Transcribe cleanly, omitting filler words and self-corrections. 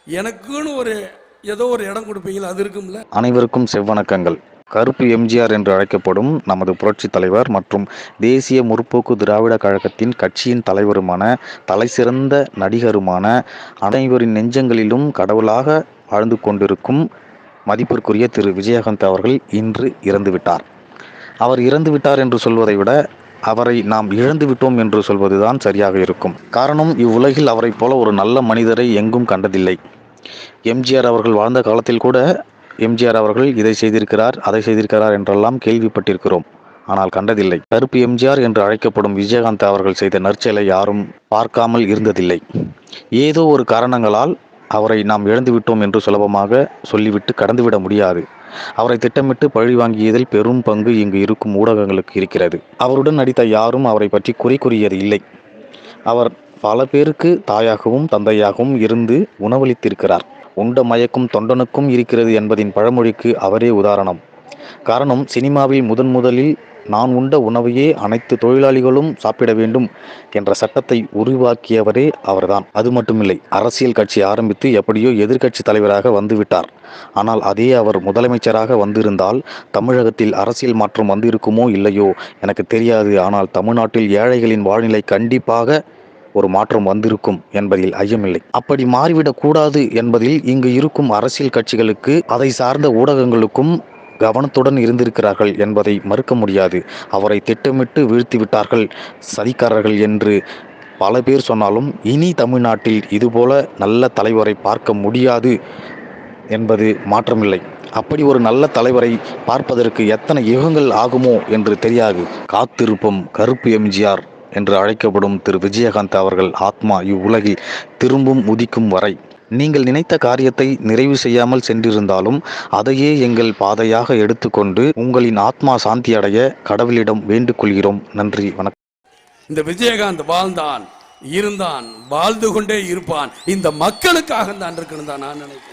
எனக்குன்னு ஒரு ஏதோ ஒரு இடம் கொடுப்பீங்களா? அது இருக்கும்ல. அனைவருக்கும் செவ்வணக்கங்கள். கருப்பு எம்ஜிஆர் என்று அழைக்கப்படும் நமது புரட்சி தலைவர் மற்றும் தேசிய முற்போக்கு திராவிட கழகத்தின் கட்சியின் தலைவருமான தலைசிறந்த நடிகருமான அனைவரின் நெஞ்சங்களிலும் கடவுளாக வாழ்ந்து கொண்டிருக்கும் மதிப்பிற்குரிய திரு விஜயகாந்த் அவர்கள் இன்று இறந்துவிட்டார். அவர் இறந்துவிட்டார் என்று சொல்வதை விட அவரை நாம் இழந்துவிட்டோம் என்று சொல்வதுதான் சரியாக இருக்கும். காரணம், இவ்வுலகில் அவரை போல ஒரு நல்ல மனிதரை எங்கும் கண்டதில்லை. எம்ஜிஆர் அவர்கள் வாழ்ந்த காலத்தில் கூட எம்ஜிஆர் அவர்கள் இதை செய்திருக்கிறார், அதை செய்திருக்கிறார் என்றெல்லாம் கேள்விப்பட்டிருக்கிறோம். ஆனால் கண்டதில்லை. கருப்பு எம்ஜிஆர் என்று அழைக்கப்படும் விஜயகாந்த் அவர்கள் செய்த நற்செயலை யாரும் பார்க்காமல் இருந்ததில்லை. ஏதோ ஒரு காரணங்களால் அவரை நாம் இழந்துவிட்டோம் என்று சுலபமாக சொல்லிவிட்டு கடந்துவிட முடியாது. அவரை திட்டமிட்டு பழி வாங்கியதில் பெரும் பங்கு இங்கு இருக்கும் ஊடகங்களுக்கு இருக்கிறது. அவருடன் நடித்த யாரும் அவரை பற்றி குறை கூறியது இல்லை. அவர் பல பேருக்கு தாயாகவும் தந்தையாகவும் இருந்து உணவளித்திருக்கிறார். உண்ட மயக்கும் தொண்டனுக்கும் இருக்கிறது என்பதின் பழமொழிக்கு அவரே உதாரணம். காரணம், சினிமாவில் முதலில் நான் உண்ட உணவையே அனைத்து தொழிலாளிகளும் சாப்பிட வேண்டும் என்ற சட்டத்தை உருவாக்கியவரே அவர்தான். அது மட்டுமில்லை, அரசியல் கட்சி ஆரம்பித்து எப்படியோ எதிர்க்கட்சி தலைவராக வந்துவிட்டார். ஆனால் அதே அவர் முதலமைச்சராக வந்திருந்தால் தமிழகத்தில் அரசியல் மாற்றம் வந்திருக்குமோ இல்லையோ எனக்கு தெரியாது. ஆனால் தமிழ்நாட்டில் ஏழைகளின் வாழ்நிலை கண்டிப்பாக ஒரு மாற்றம் வந்திருக்கும் என்பதில் ஐயமில்லை. அப்படி மாறிவிடக் கூடாது என்பதில் இங்கு இருக்கும் அரசியல் கட்சிகளுக்கு, அதை சார்ந்த ஊடகங்களுக்கும் கவனத்துடன் இருந்திருக்கிறார்கள் என்பதை மறுக்க முடியாது. அவரை திட்டமிட்டு வீழ்த்திவிட்டார்கள் சதிகாரர்கள் என்று பல பேர் சொன்னாலும் இனி தமிழ்நாட்டில் இதுபோல நல்ல தலைவரை பார்க்க முடியாது என்பது மாற்றமில்லை. அப்படி ஒரு நல்ல தலைவரை பார்ப்பதற்கு எத்தனை யுகங்கள் ஆகுமோ என்று தெரியாது. காத்திருப்போம். கருப்பு எம்ஜிஆர் என்று அழைக்கப்படும் திரு விஜயகாந்த் அவர்கள் ஆத்மா இவ்வுலகில் திரும்பும் உதிக்கும் வரை நீங்கள் நினைத்த காரியத்தை நிறைவு செய்யாமல் சென்றிருந்தாலும் அதையே எங்கள் பாதையாக எடுத்துக்கொண்டு உங்களின் ஆத்மா சாந்தி அடைய கடவுளிடம் வேண்டிக் கொள்கிறோம். நன்றி, வணக்கம். இந்த விஜயகாந்த் வாழ்ந்தான், இருந்தான், வாழ்ந்து கொண்டே இருப்பான். இந்த மக்களுக்காக தான் இருக்கணும் தான் நான் நினைக்கிறேன்.